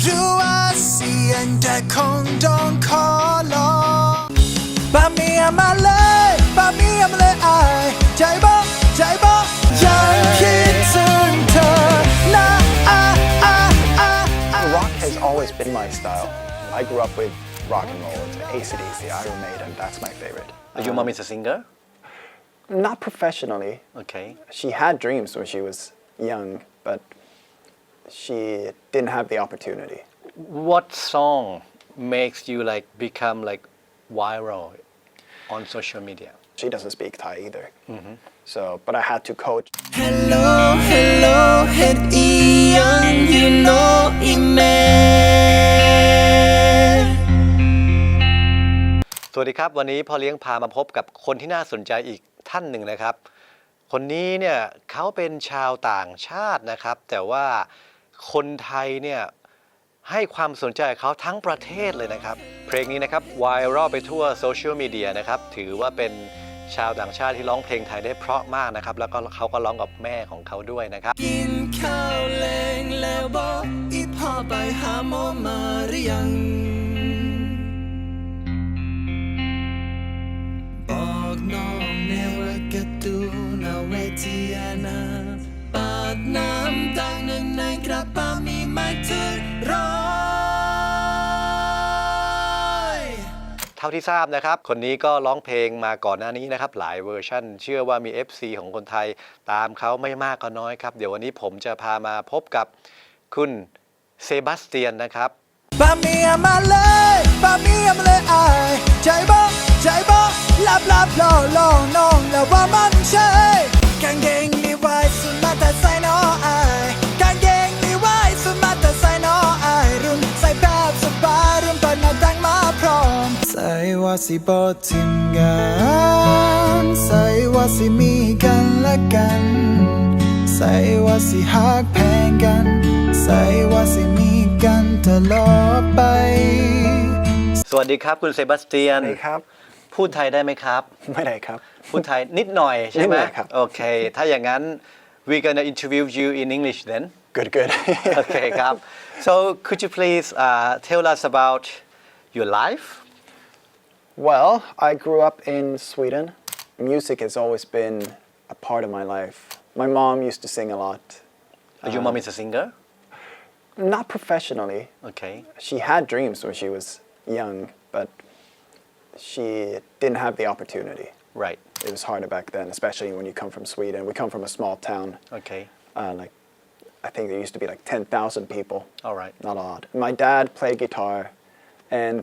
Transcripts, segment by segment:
รู้ว่าเสี่ยงแต่คงต้องขอลองบะเมียมาเลยบะเมียมาเลยอายใจบ่ยังคิดถึงเธอนะ Rock has always been my style. I grew up with rock and roll, AC/DC, Iron Maiden, that's my favorite. Your mom is a singer? Not professionally. Okay. She had dreams when she was young, but she didn't have the opportunity. What song makes you like become like viral on social media? She doesn't speak Thai either. So, but I had to coach. Hello เฮ็ดอีหยัง you know อีแม่ สวัสดีครับวันนี้พ่อเลี้ยงพามาพบกับคนที่น่าสนใจอีกท่านหนึ่งนะครับ คนนี้เนี่ยเขาเป็นชาวต่างชาตินะครับแต่ว่าคนไทยเนี่ยให้ความสนใจเขาทั้งประเทศเลยนะครับเพลงนี้นะครับไวรัลไปทั่วโซเชียลมีเดียนะครับถือว่าเป็นชาวต่างชาติที่ร้องเพลงไทยได้เพราะมากนะครับแล้วก็เขาก็ร้องกับแม่ของเขาด้วยนะครับกินข้าวแลงแล้วบอกอีพ่อไปหาหมอมาหรือยังบอกน้องแน่ว่ากระตูนเอาไว้ที่อานาปาดน้ำตังหนึ่งในกระเป๋ามีไหมถึงร้อยเท่าที่ทราบนะครับคนนี้ก็ร้องเพลงมาก่อนหน้านี้นะครับหลายเวอร์ชันเชื่อว่ามี FC ของคนไทยตามเขาไม่มากก็น้อยครับเดี๋ยววันนี้ผมจะพามาพบกับคุณเซบาสเตียนนะครับบะเมียมาเลยบะเมียมาเลยอายใจบ่ลับล่อน้องแล้วว่ามันใช่กางเกงลีไวส์สุดมาแต่ใส่น้ออายกางเกงลีไวส์สุดมาแต่ใส่น้ออายรุ่นใส่แบบสบายรุ่นเปิดหน้าต่างมาพร้อมใส่ว่าสิบ่ทิมกันใส่ว่าสิมีกันและกันใส่ว่าสิฮักแพงกันใส่ว่าสิมีกันตลอดไปสวัสดีครับคุณเซบาสเตียนสวัสดีครับพูดไทยได้ไหมครับไม่ได้ครับพูดไทยนิดหน่อยใช่ไหมนิดหน่อยครับโอเคถ้าอย่างนั้น we gonna interview you in English then good โอเคครับ so could you please tell us about your life Well, I grew up in Sweden. Music has always been a part of my life. My mom used to sing a lot. Your mom is a singer? Not professionally. Okay. She had dreams when she was young, but she didn't have the opportunity. Right. It was harder back then, especially when you come from Sweden. We come from a small town. Okay. I think there used to be like 10,000 people. All right. Not a lot. My dad played guitar. And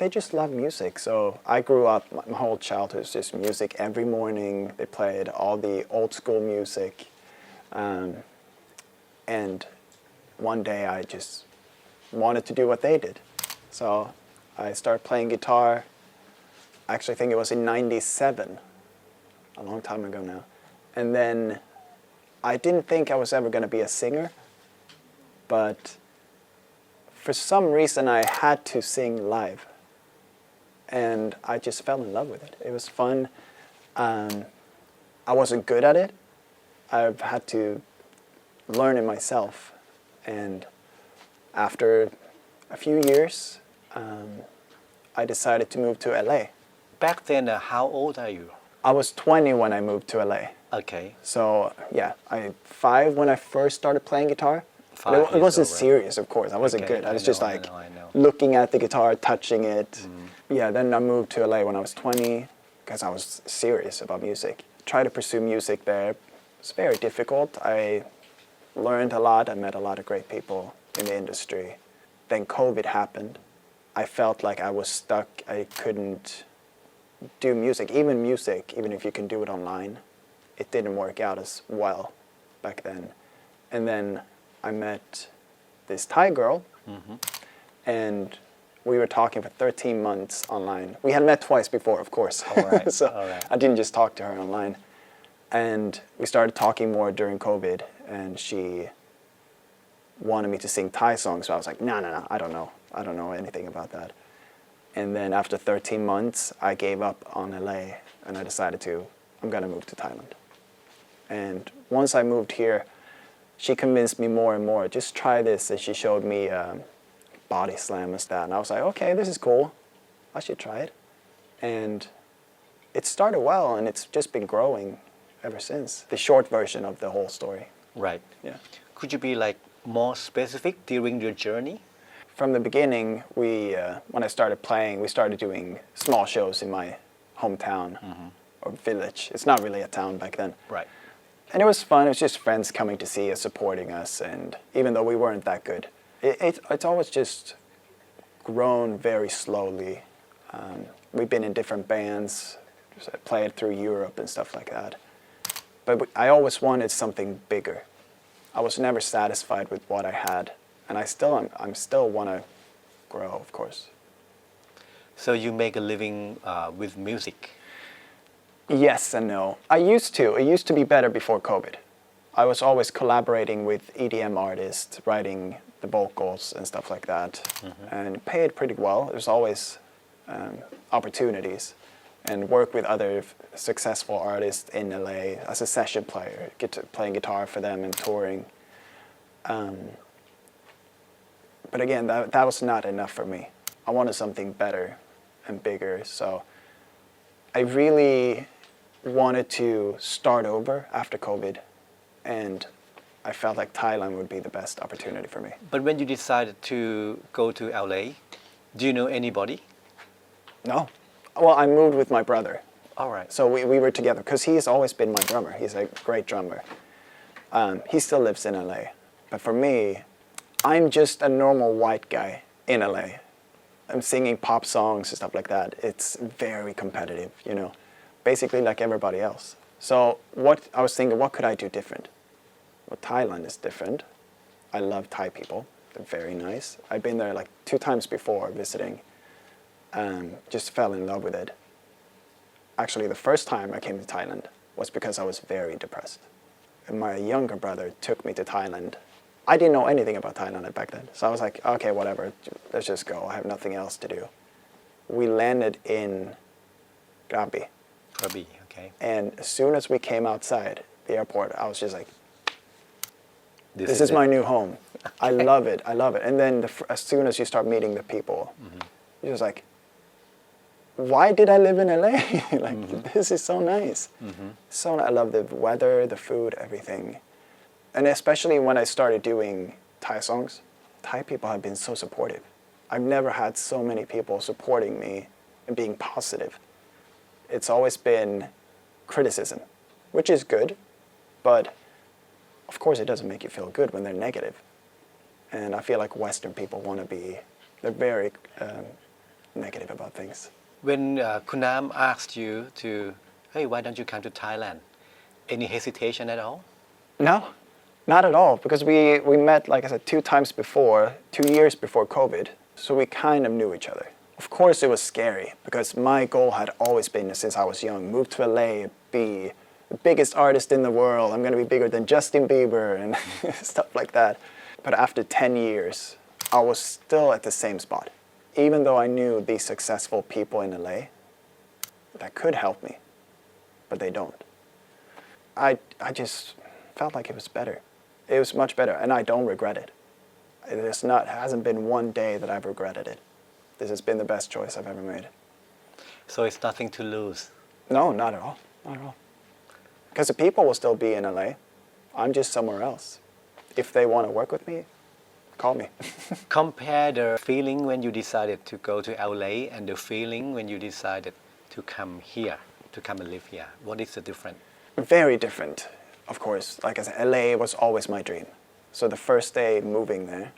they just love music. So I grew up, my whole childhood was just music. Every morning they played all the old school music. And one day I just wanted to do what they did. So I started playing guitar. Actually, I think it was in '97, a long time ago now. And then I didn't think I was ever going to be a singer, but for some reason I had to sing live, and I just fell in love with it. It was fun. I wasn't good at it. I've had to learn it myself, and after a few years, I decided to move to LA. Back then, how old are you? I was 20 when I moved to LA. Okay. So yeah, I 5 when I first started playing guitar. It wasn't serious, of course. I wasn't good. I was just like looking at the guitar, touching it. Yeah, then I moved to LA when I was 20 because I was serious about music. Tried to pursue music there. It's very difficult. I learned a lot. I met a lot of great people in the industry. Then COVID happened. I felt like I was stuck. I couldn't do music, even if you can do it online. It didn't work out as well back then. And then I met this Thai girl, and we were talking for 13 months online. We had met twice before, of course. All right. So I didn't just talk to her online. And we started talking more during COVID, and she wanted me to sing Thai songs. So I was like, no, I don't know. I don't know anything about that. And then after 13 months, I gave up on LA, and I decided I'm going to move to Thailand. And once I moved here, she convinced me more and more, just try this. And she showed me body slam and that. And I was like, okay, this is cool. I should try it. And it started well, and it's just been growing ever since. The short version of the whole story. Right. Yeah. Could you be like more specific during your journey? From the beginning, when I started playing, we started doing small shows in my hometown or village. It's not really a town back then. Right. And it was fun. It was just friends coming to see us, supporting us. And even though we weren't that good, it's always just grown very slowly. We've been in different bands, played through Europe and stuff like that. But I always wanted something bigger. I was never satisfied with what I had. And I'm still want to grow, of course. So you make a living with music? Yes and no. I used to. It used to be better before COVID. I was always collaborating with EDM artists, writing the vocals and stuff like that, and paid pretty well. There's always opportunities, and work with other successful artists in LA as a session player, playing guitar for them and touring. But again, that was not enough for me. I wanted something better and bigger, so I really wanted to start over after COVID, and I felt like Thailand would be the best opportunity for me. But when you decided to go to LA, do you know anybody? No. Well, I moved with my brother. All right. So we were together, because he's always been my drummer. He's a great drummer. He still lives in LA. But for me, I'm just a normal white guy in LA. I'm singing pop songs and stuff like that. It's very competitive, you know, basically like everybody else. So I was thinking, what could I do different? Well, Thailand is different. I love Thai people. They're very nice. I've been there like 2 times before visiting. Just fell in love with it. Actually, the first time I came to Thailand was because I was very depressed. And my younger brother took me to Thailand. I didn't know anything about Thailand back then. So I was like, okay, whatever, let's just go. I have nothing else to do. We landed in Krabi. Krabi, okay. And as soon as we came outside the airport, I was just like, this is my new home. I love it. I love it. And then as soon as you start meeting the people, you're just like, why did I live in LA? This is so nice. So I love the weather, the food, everything. And especially when I started doing Thai songs, Thai people have been so supportive. I've never had so many people supporting me and being positive. It's always been criticism, which is good, but of course it doesn't make you feel good when they're negative. And I feel like Western people they're very negative about things. When Kunam asked you to, hey, why don't you come to Thailand? Any hesitation at all? No, not at all, because we met, like I said, 2 times before, 2 years before COVID, so we kind of knew each other. Of course it was scary, because my goal had always been, since I was young, move to LA, be the biggest artist in the world. I'm going to be bigger than Justin Bieber and stuff like that. But after 10 years, I was still at the same spot. Even though I knew these successful people in LA that could help me, but they don't. I just felt like it was better. It was much better, and I don't regret it. It hasn't been one day that I've regretted it. This has been the best choice I've ever made. So it's nothing to lose? No, not at all. Not at all. Because the people will still be in LA. I'm just somewhere else. If they want to work with me, call me. Compare the feeling when you decided to go to LA and the feeling when you decided to come here, to come and live here. What is the difference? Very different, of course. Like I said, LA was always my dream. So the first day moving there,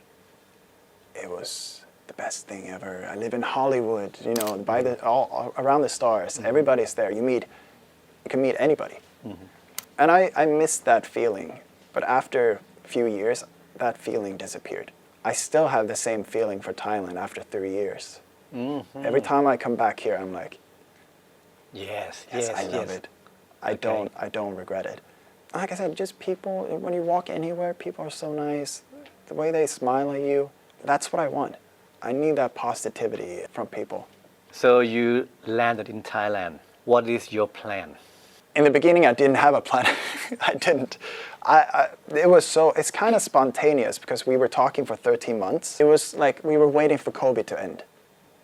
it was the best thing ever. I live in Hollywood, you know, all around the stars. Everybody's there. You can meet anybody. And I missed that feeling. But after a few years, that feeling disappeared. I still have the same feeling for Thailand after 3 years. Every time I come back here, I'm like, yes, I love it. I don't regret it. Like I said, just people, when you walk anywhere, people are so nice. The way they smile at you, that's what I want. I need that positivity from people. So you landed in Thailand. What is your plan? In the beginning, I didn't have a plan. I didn't. It's kind of spontaneous because we were talking for 13 months. It was like we were waiting for COVID to end.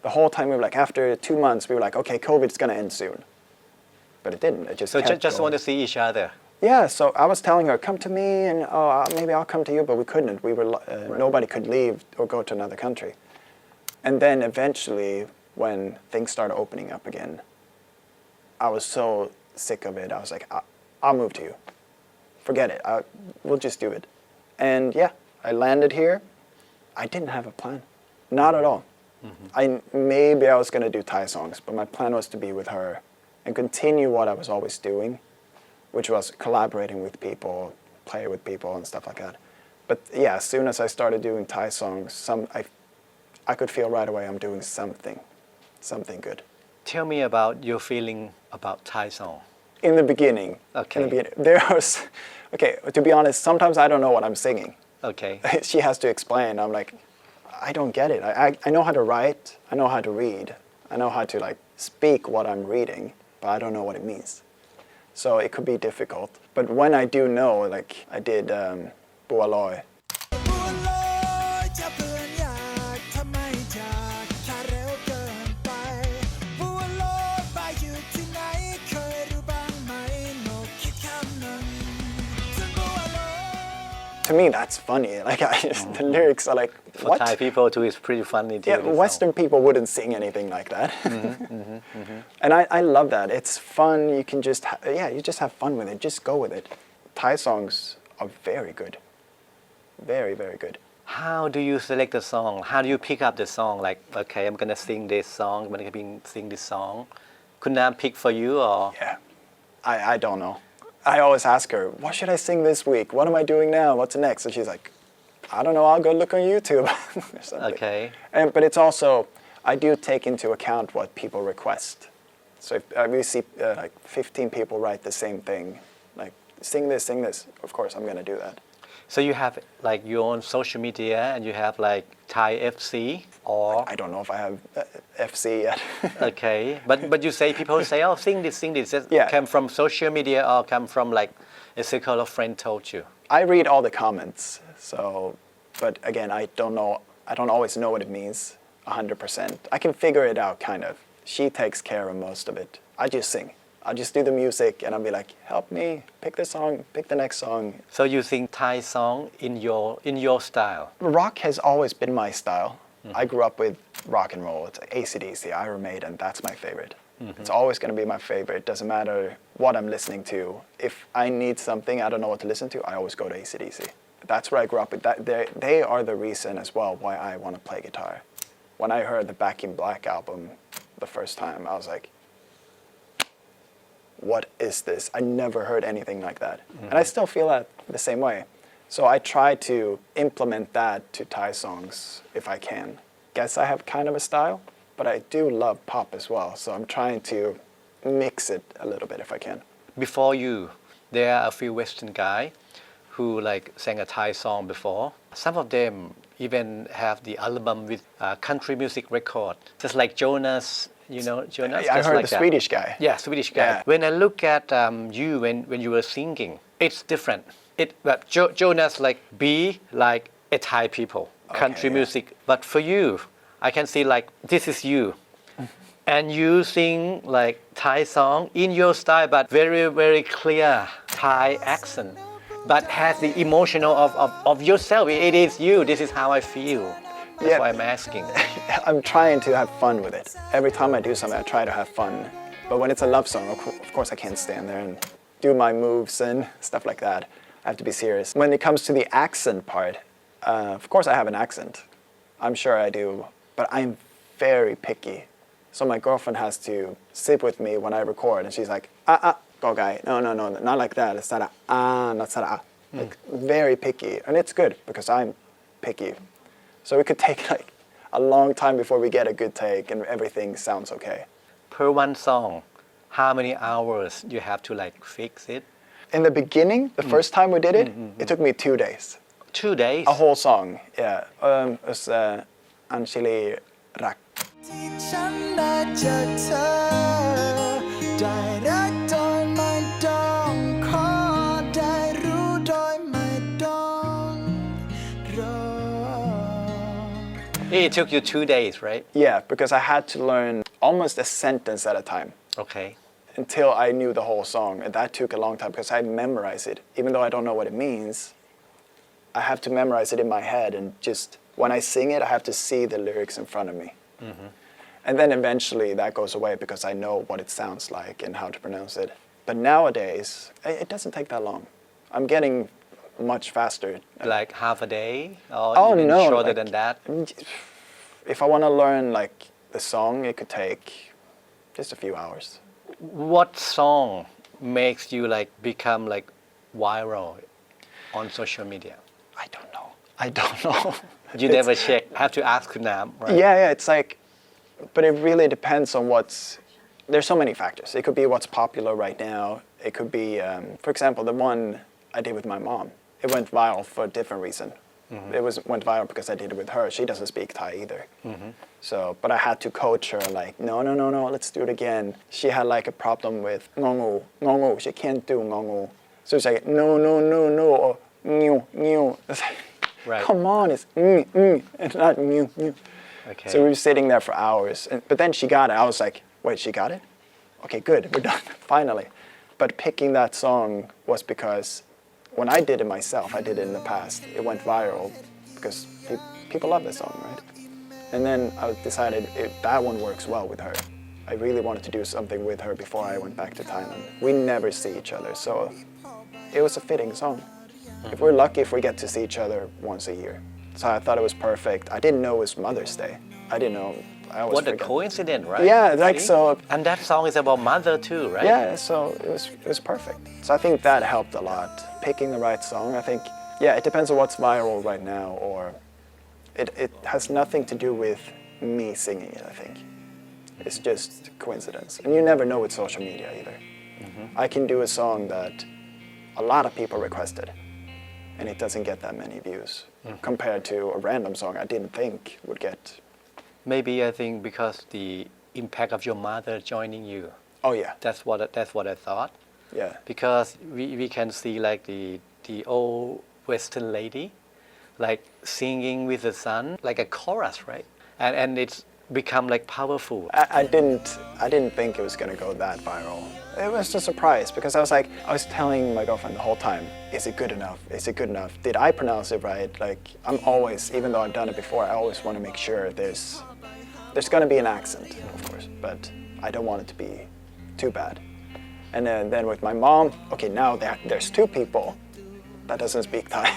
The whole time we were like, after 2 months, we were like, okay, COVID's going to end soon. But it didn't. It just So kept just going. want to see each other. Yeah, so I was telling her, come to me, and maybe I'll come to you, but we couldn't. We were nobody could leave or go to another country. And then eventually, when things started opening up again, I was so sick of it. I was like, I'll move to you. Forget it. We'll just do it. And yeah, I landed here. I didn't have a plan. Not at all. Maybe I was going to do Thai songs, but my plan was to be with her and continue what I was always doing, which was collaborating with people, play with people and stuff like that. But yeah, as soon as I started doing Thai songs, I could feel right away I'm doing something good. Tell me about your feeling about Thai song. In the beginning, to be honest, sometimes I don't know what I'm singing. Okay. She has to explain. I'm like, I don't get it. I know how to write, I know how to read, I know how to like speak what I'm reading, but I don't know what it means. So it could be difficult. But when I do know, like I did Bua Loi. บัวลอยจะเพื่อนอยากทำไมจากถ้าเร็วเกินไปบัวลอยไปอยู่ที่ไหนเคยรู้บ้างไหมนกคิดคำหนึ่งถึงบัวลอย To me, that's funny. Like the lyrics are like, For what? Thai people too, it's pretty funny too. Yeah, this Western people wouldn't sing anything like that. And I love that. It's fun. You can just, you just have fun with it. Just go with it. Thai songs are very good. Very, very good. How do you select the song? How do you pick up the song? Like, okay, I'm gonna sing this song. I'm gonna sing this song. Could Nam pick for you or? Yeah, I don't know. I always ask her, what should I sing this week? What am I doing now? What's next? And she's like, I don't know. I'll go look on YouTube. Or something. Okay. But it's also, I do take into account what people request. So if we see like 15 people write the same thing, like sing this, of course I'm gonna do that. So you have like your own social media and you have like Thai FC or? I don't know if I have FC yet. Okay, but you say people say, oh, sing this. Does Yeah. come from social media or come from like a circle of friends told you? I read all the comments, so, but again, I don't always know what it means 100%. I can figure it out kind of. She takes care of most of it. I just sing. I'll just do the music and I'll be like, help me, pick the song, pick the next song. So you sing Thai song in your style? Rock has always been my style. I grew up with rock and roll. It's AC/DC, Iron Maiden, that's my favorite. It's always going to be my favorite. Doesn't matter what I'm listening to. If I need something, I don't know what to listen to, I always go to AC/DC. That's where I grew up with. They are the reason as well why I want to play guitar. When I heard the Back in Black album the first time, I was like, what is this? I never heard anything like that. And I still feel that the same way. So I try to implement that to Thai songs if I can. Guess I have kind of a style, but I do love pop as well. So I'm trying to mix it a little bit if I can. Before you, there are a few Western guys who like sang a Thai song before. Some of them even have the album with country music record, just like Jonas. You know, Jonas. I just heard like the that. Swedish guy. Yeah, Swedish guy. Yeah. When I look at you when you were singing, it's different. Jonas like be like a Thai people, country music. But for you, I can see like this is you, and you sing like Thai song in your style, but very very clear Thai accent, but has the emotional of yourself. It is you. This is how I feel. That's why I'm asking. I'm trying to have fun with it. Every time I do something, I try to have fun. But when it's a love song, of course I can't stand there and do my moves and stuff like that. I have to be serious. When it comes to the accent part, of course I have an accent. I'm sure I do. But I'm very picky. So my girlfriend has to sit with me when I record. And she's like, go guy. No, not like that. It's not not like very picky. And it's good because I'm picky. So it could take like a long time before we get a good take and everything sounds okay. Per one song, how many hours you have to like fix it? In the beginning, the first time we did it, it took me 2 days. 2 days? A whole song, yeah. It was Anjali Rak. ที่ฉันได้เจอเธอได้รักโดยไม่โด It took you 2 days, right? Yeah, because I had to learn almost a sentence at a time Okay. until I knew the whole song. And that took a long time because I memorized it. Even though I don't know what it means, I have to memorize it in my head. And just when I sing it, I have to see the lyrics in front of me. And then eventually that goes away because I know what it sounds like and how to pronounce it. But nowadays, it doesn't take that long. I'm getting much faster. Like half a day or Oh, even no, shorter like- than that? If I want to learn like the song, it could take just a few hours. What song makes you like become like viral on social media? I don't know. I don't know. You never check. Have to ask Kunam, right? Yeah, it's like, but it really depends on there's so many factors. It could be what's popular right now. It could be, for example, the one I did with my mom. It went viral for a different reason. It went viral because I did it with her. She doesn't speak Thai either. So, but I had to coach her like, no, let's do it again. She had like a problem with ngongu. She can't do ngongu. So it's like, no, or new. It's like, Right. come on, it's it's not new. Okay. So we were sitting there for hours. But then she got it. I was like, wait, she got it? Okay, good, we're done, finally. But picking that song was because when I did it myself, I did it in the past, it went viral because people love the song, right? And then I decided that one works well with her. I really wanted to do something with her before I went back to Thailand. We never see each other, so it was a fitting song. If we're lucky if we get to see each other once a year. So I thought it was perfect. I didn't know it was Mother's Day. I didn't know. I always What a forget. coincidence, right? Yeah, like See? so. And that song is about mother too, right? Yeah, so it was perfect. So I think that helped a lot. Picking the right song, I think, yeah, it depends on what's viral right now, or it has nothing to do with me singing it, I think. It's just coincidence. And you never know with social media either. I can do a song that a lot of people requested, and it doesn't get that many views compared to a random song I didn't think would get. Maybe I think because the impact of your mother joining you. Oh yeah, That's what I thought. yeah. Because we can see like the old Western lady, like singing with the son, like a chorus, right? And it's become like powerful. I didn't think it was gonna go that viral. It was a surprise because I was telling my girlfriend the whole time, is it good enough? Is it good enough? Did I pronounce it right? Like I'm always, even though I've done it before, I always want to make sure there's gonna be an accent, of course, but I don't want it to be too bad. And then with my mom, okay, now there's two people that doesn't speak Thai.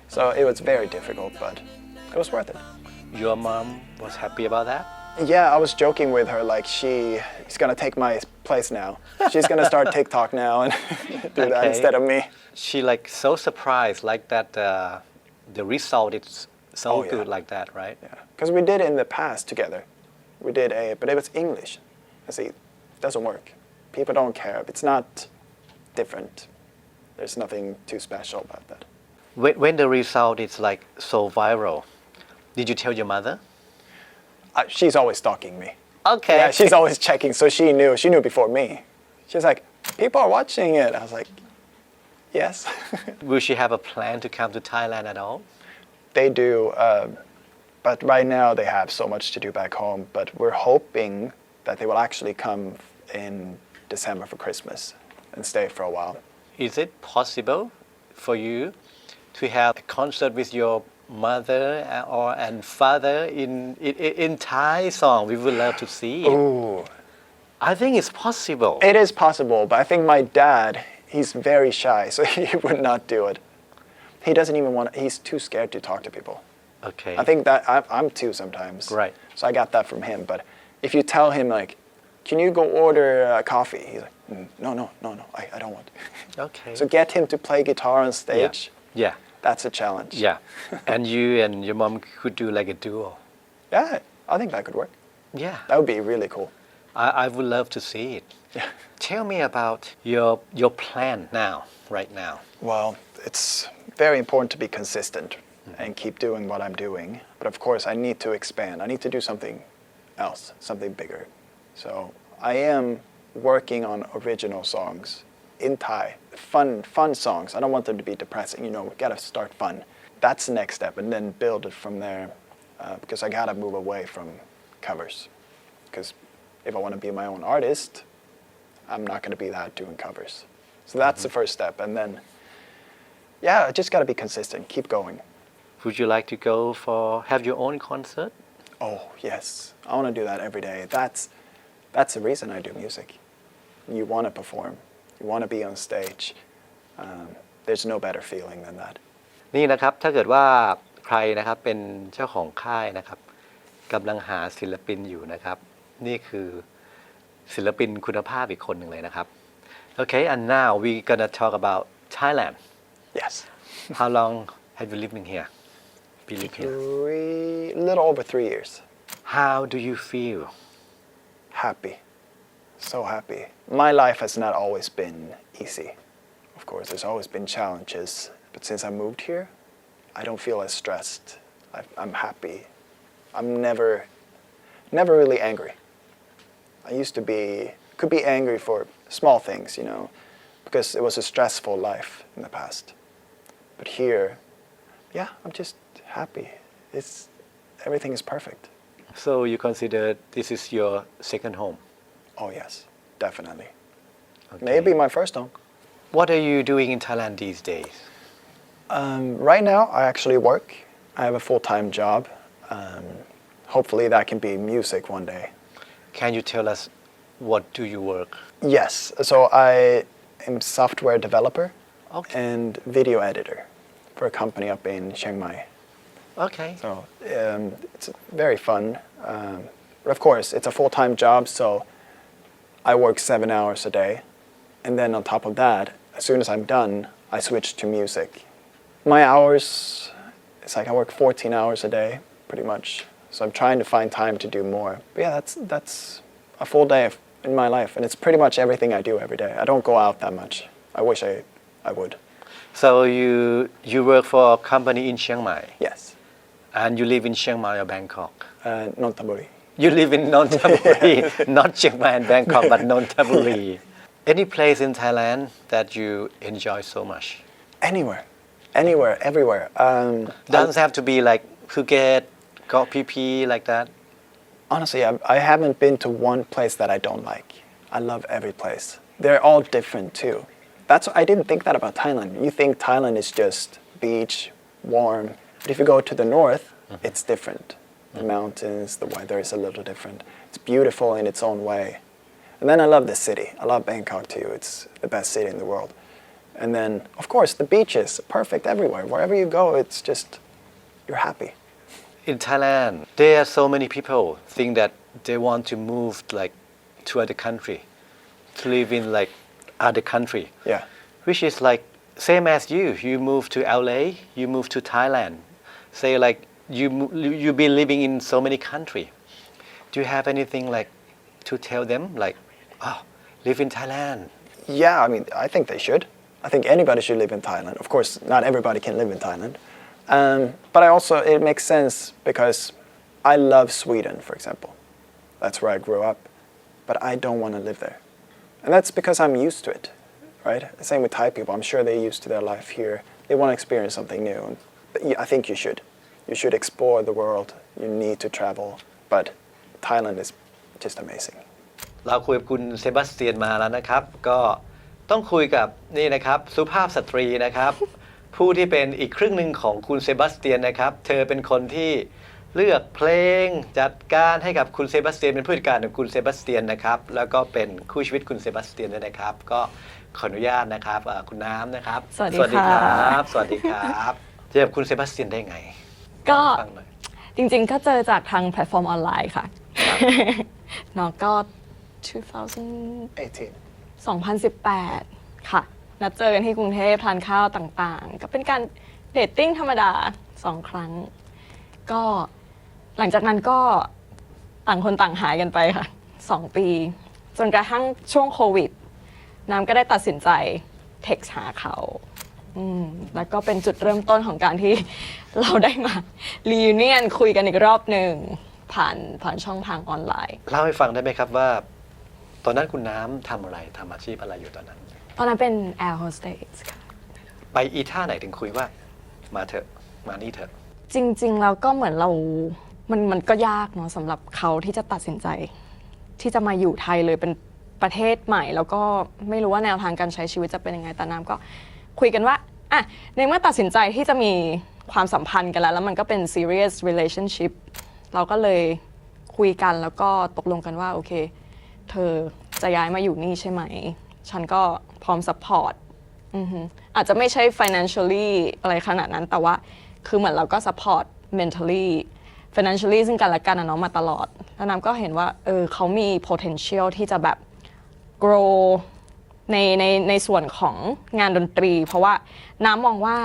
So it was very difficult, but it was worth it. Your mom was happy about that? Yeah, I was joking with her, like she's gonna take my place now. She's gonna start TikTok now and do that Okay. instead of me. She like so surprised like that the result is so Oh, yeah. good like that, right? Yeah, because we did it in the past together. We did but it was English. I see, it doesn't work. People don't care. It's not different. There's nothing too special about that. When the result is like so viral, did you tell your mother? She's always stalking me. Okay. Yeah, she's always checking, so she knew before me. She's like, people are watching it. I was like, yes. Will she have a plan to come to Thailand at all? They do, but right now they have so much to do back home. But we're hoping that they will actually come in December for Christmas and stay for a while. Is it possible for you to have a concert with your mother and father in Thai song? We would love to see it. Ooh. I think it's possible. It is possible, but I think my dad, he's very shy, so he would not do it. He doesn't even he's too scared to talk to people. Okay. I think that I'm too sometimes. Right. So I got that from him. But if you tell him, like, can you go order coffee? He's like, no, I don't want. Okay. So get him to play guitar on stage. Yeah. That's a challenge. Yeah. And you and your mom could do like a duo. Yeah, I think that could work. Yeah. That would be really cool. I would love to see it. Yeah. Tell me about your plan now, right now. Well, it's very important to be consistent and keep doing what I'm doing. But of course, I need to expand. I need to do something else, something bigger. So I am working on original songs in Thai, fun songs. I don't want them to be depressing. We gotta start fun. That's the next step, and then build it from there. because I gotta move away from covers. Because if I want to be my own artist, I'm not gonna be that doing covers. So that's the first step, and then yeah, I just gotta be consistent, keep going. Would you like to go for have your own concert? Oh yes, I want to do that every day. That's the reason I do music. You want to perform, you want to be on stage. There's no better feeling than that. นี่นะครับถ้าเกิดว่าใครนะครับเป็นเจ้าของค่ายนะครับกำลังหาศิลปินอยู่นะครับนี่คือศิลปินคุณภาพอีกคนหนึ่งเลยนะครับ Okay, and now we gonna talk about Thailand. Yes. How long have you living here? Been living here? A little over 3 years. How do you feel? Happy. So happy. My life has not always been easy. Of course, there's always been challenges. But since I moved here, I don't feel as stressed. I'm happy. I'm never really angry. I used to could be angry for small things, you know, because it was a stressful life in the past. But here, yeah, I'm just happy. Everything is perfect. So you consider this is your second home? Oh yes, definitely. Okay. Maybe my first home. What are you doing in Thailand these days? Right now, I actually work. I have a full-time job. Hopefully that can be music one day. Can you tell us what do you work? Yes, so I am software developer and video editor for a company up in Chiang Mai. Okay. So it's very fun. But of course, it's a full-time job, so I work 7 hours a day. And then on top of that, as soon as I'm done, I switch to music. My hours, it's like I work 14 hours a day, pretty much. So I'm trying to find time to do more. But yeah, that's a full day in my life, and it's pretty much everything I do every day. I don't go out that much. I wish I would. So you work for a company in Chiang Mai? Yes. And you live in Chiang Mai or Bangkok? Nonthaburi. You live in Nonthaburi, not Chiang Mai and Bangkok, but Nonthaburi. Any place in Thailand that you enjoy so much? Anywhere, everywhere. Doesn't have to be like Phuket, Koh Phi Phi, like that. Honestly, I haven't been to one place that I don't like. I love every place. They're all different too. I didn't think that about Thailand. You think Thailand is just beach, warm. But if you go to the north, it's different. The mountains, the weather is a little different. It's beautiful in its own way. And then I love the city. I love Bangkok too. It's the best city in the world. And then, of course, the beaches, perfect everywhere. Wherever you go, it's just, you're happy. In Thailand, there are so many people think that they want to move like to other country, to live in like other country. Yeah. Which is like same as you. You move to LA, you move to Thailand. Say like you've been living in so many country. Do you have anything like to tell them like, oh, live in Thailand? Yeah, I mean, I think they should. I think anybody should live in Thailand. Of course, not everybody can live in Thailand. But it makes sense because I love Sweden, for example. That's where I grew up. But I don't want to live there. And that's because I'm used to it, right? Same with Thai people. I'm sure they're used to their life here. They want to experience something new. But I think you should. You should explore the world. You need to travel. But Thailand is just amazing. เราคุยกับคุณเซบาสเตียนมาแล้วนะครับก็ต้องคุยกับนี่นะครับสุภาพสตรีนะครับ ผู้ที่เป็นอีกครึ่งหนึ่งของคุณเซบาสเตียนนะครับเธอเป็นคนที่เลือกเพลงจัดการให้กับคุณเซบาสเตียนเป็นผู้จัดการของคุณเซบาสเตียนนะครับแล้วก็เป็นคู่ชีวิตคุณเซบาสเตียนด้วยนะครับก็ขออนุญาตนะครับคุณน้ำนะครับสวัสดีครับสวัสดีครับเจอกับคุณเซบาสเตียนได้ไงก็จริงๆก็เจอจากทางแพลตฟอร์มออนไลน์ค่ะเนาะก็2018 ค่ะนัดเจอกันที่กรุงเทพทานข้าวต่างๆก็เป็นการเดทติ้งธรรมดา2 ครั้งก็หลังจากนั้นก็ต่างคนต่างหายกันไปค่ะ2 ปีจนกระทั่งช่วงโควิดน้ำก็ได้ตัดสินใจเท็กซ์หาเขาแล้วก็เป็นจุดเริ่มต้นของการที่เราได้มารียูเนียนคุยกันอีกรอบหนึ่งผ่านช่องทางออนไลน์เล่าให้ฟังได้ไหมครับว่าตอนนั้นคุณน้ำทำอะไรทำอาชีพอะไรอยู่ตอนนั้นเป็นแอร์โฮสเตสค่ะไปอีท่าไหนถึงคุยว่ามาเถอะมานี่เถอะ จริงๆแล้วก็เหมือนมันก็ยากเนาะสำหรับเขาที่จะตัดสินใจ ที่จะมาอยู่ไทยเลยเป็นประเทศใหม่ แล้วก็ไม่รู้ว่าแนวทางการใช้ชีวิตจะเป็นยังไงแต่น้ำก็คุยกันว่าอ่ะในเมื่อตัดสินใจที่จะมีความสัมพันธ์กันแล้วมันก็เป็น serious relationship เราก็เลยคุยกันแล้วก็ตกลงกันว่าโอเคเธอจะย้ายมาอยู่นี่ใช่ไหมฉันก็พร้อม support อาจจะไม่ใช่ financially อะไรขนาดนั้นแต่ว่าคือเหมือนเราก็ support mentally financially ซึ่งกันและกันนะเนาะมาตลอดแล้วน้ำก็เห็นว่าเขามี potential ที่จะแบบ grow ในส่วนของงานดนตรีเพราะว่าน้ำมองว่า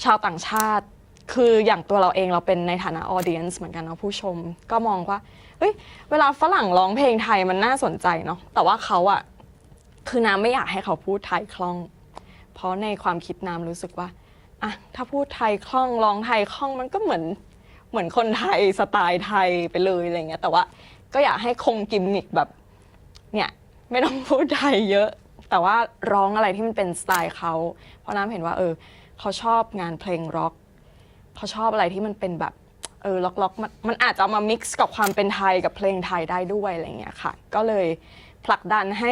ชาวต่างชาติคืออย่างตัวเราเองเราเป็นในฐานะ audience เหมือนกันเนาะผู้ชมก็มองว่าเฮ้ยเวลาฝรั่งร้องเพลงไทยมันน่าสนใจเนาะแต่ว่าเขาอะคือน้ำไม่อยากให้เขาพูดไทยคล่องเพราะในความคิดน้ำรู้สึกว่าอะถ้าพูดไทยคล่องร้องไทยคล่องมันก็เหมือนคนไทยสไตล์ไทยไปเลยอะไรเงี้ยแต่ว่าก็อยากให้คงกิมมิคแบบเนี่ยไม่ต้องพูดไทยเยอะแต่ว่าร้องอะไรที่มันเป็นสไตล์เขาเพราะน้ำเห็นว่าเขาชอบงานเพลงร็อกเขาชอบอะไรที่มันเป็นแบบล็อกมันอาจจะเอามามิกซ์กับความเป็นไทยกับเพลงไทยได้ด้วยอะไรเงี้ยค่ะก็เลยผลักดันใ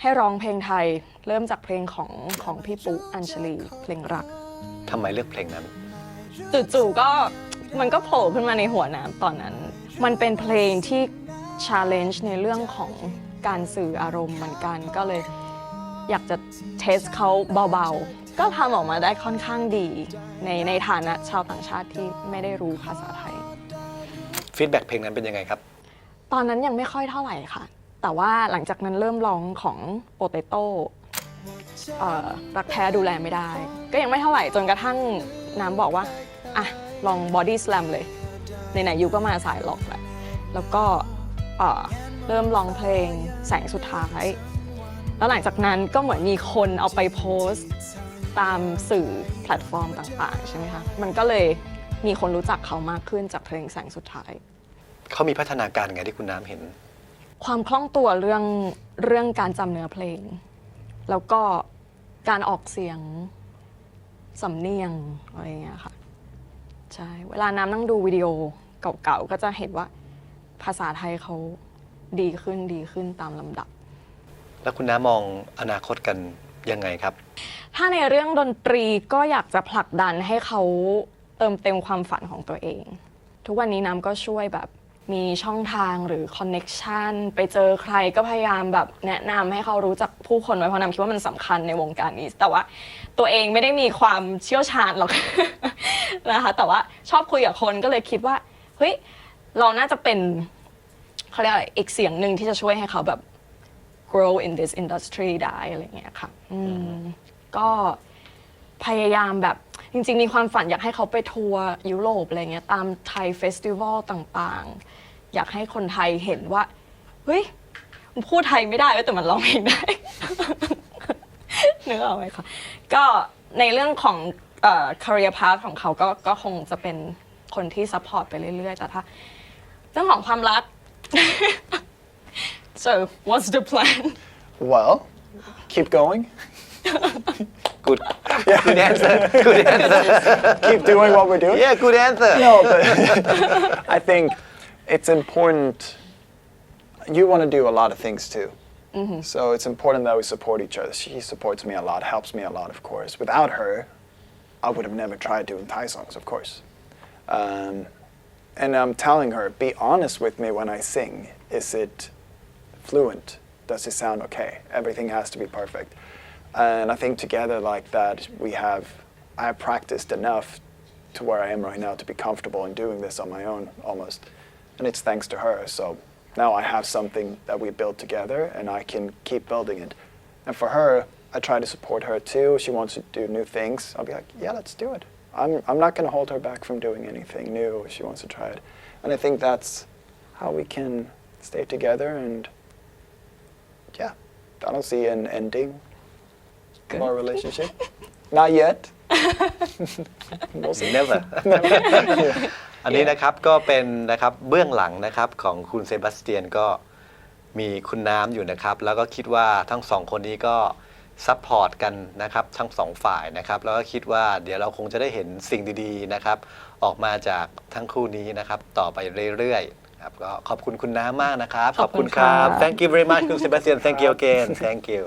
ห้ร้องเพลงไทยเริ่มจากเพลงของพี่ปุ๊อัญชลีเพลงรักทำไมเลือกเพลงนั้นจู่ๆก็มันก็โผล่ขึ้นมาในหัวน้ำตอนนั้นมันเป็นเพลงที่ challenge ในเรื่องของการสื่ออารมณ์เหมือนกันก็เลยอยากจะเทสเขาเบาๆก็ทำออกมาได้ค่อนข้างดีในฐานะชาวต่างชาติที่ไม่ได้รู้ภาษาไทยฟีดแบ็กเพลงนั้นเป็นยังไงครับตอนนั้นยังไม่ค่อยเท่าไหร่ค่ะแต่ว่าหลังจากนั้นเริ่มร้องของโปเตโต้รักแท้ดูแลไม่ได้ก็ยังไม่เท่าไหร่จนกระทั่งน้ำบอกว่าอ่ะลองบอดี้สแลมเลยไหนๆยูก็มาสายล็อกแล้วก็เริ่มร้องเพลงแสงสุดท้ายแล้วหลังจากนั้นก็เหมือนมีคนเอาไปโพสต์ตามสื่อแพลตฟอร์มต่างๆใช่ไหมคะมันก็เลยมีคนรู้จักเขามากขึ้นจากเพลงแสงสุดท้ายเขามีพัฒนาการไงที่คุณน้ำเห็นความคล่องตัวเรื่องการจำเนื้อเพลงแล้วก็การออกเสียงสำเนียงอะไรอย่างเงี้ยค่ะใช่เวลาน้ำนั่งดูวิดีโอเก่าๆก็จะเห็นว่าภาษาไทยเขาดีขึ้นตามลำดับแล้วคุณน้ามองอนาคตกันยังไงครับถ้าในเรื่องดนตรีก็อยากจะผลักดันให้เขาเติมเต็มความฝันของตัวเองทุกวันนี้น้ำก็ช่วยแบบมีช่องทางหรือคอนเน็กชันไปเจอใครก็พยายามแบบแนะนำให้เขารู้จักผู้คนไว้เพราะน้ำคิดว่ามันสำคัญในวงการนี้แต่ว่าตัวเองไม่ได้มีความเชี่ยวชาญหรอก นะคะแต่ว่าชอบคุยกับคนก็เลยคิดว่าเฮ้ยเราน่าจะเป็นเขาเรียกอะไรอีกเสียงหนึ่งที่จะช่วยให้เขาแบบ grow in this industry ได้อะไรเงี้ยค่ะก็พยายามแบบจริงๆมีความฝันอยากให้เขาไปทัวร์ยุโรปอะไรเงี้ยตามไทยเฟสติวัลต่างๆอยากให้คนไทยเห็นว่าเฮ้ยมันพูดไทยไม่ได้แต่มันร้องเพลงได้ นึกออกไหมคะก็ในเรื่องของcareer path ของเขาก็คงจะเป็นคนที่ support ไปเรื่อยๆแต่ถ้าเรื่องของความรัก so what's the plan well keep going good answer keep doing what we're doing yeah good answer no but I think it's important you want to do a lot of things too so it's important that we support each other she supports me a lot helps me a lot of course without her I would have never tried doing Thai songs of course and I'm telling her be honest with me when I sing is it fluent does it sound okay everything has to be perfect and I think together like that I have practiced enough to where I am right now to be comfortable in doing this on my own almost and it's thanks to her so now I have something that we built together and I can keep building it and for her I try to support her too she wants to do new things I'll be like yeah let's do it I'm not going to hold her back from doing anything new she wants to try it and I think that's how we can stay together and yeah I don't see an ending of our relationship not yet never อันนี้นะครับก็เป็นนะครับเบื้องหลังนะครับของคุณเซบาสเตียนก็มีคุณน้ำอยู่นะครับแล้วก็คิดว่าทั้งสองคนนี้ก็ซัพพอร์ตกันนะครับทั้งสองฝ่ายนะครับแล้วก็คิดว่าเดี๋ยวเราคงจะได้เห็นสิ่งดีๆนะครับ ออกมาจากทั้งคู่นี้นะครับต่อไปเรื่อยๆครับก็ขอบคุณคุณน้ามากนะครับ ขอบคุณครับ Thank you very much คุณเซบาสเตียน Thank you again Thank you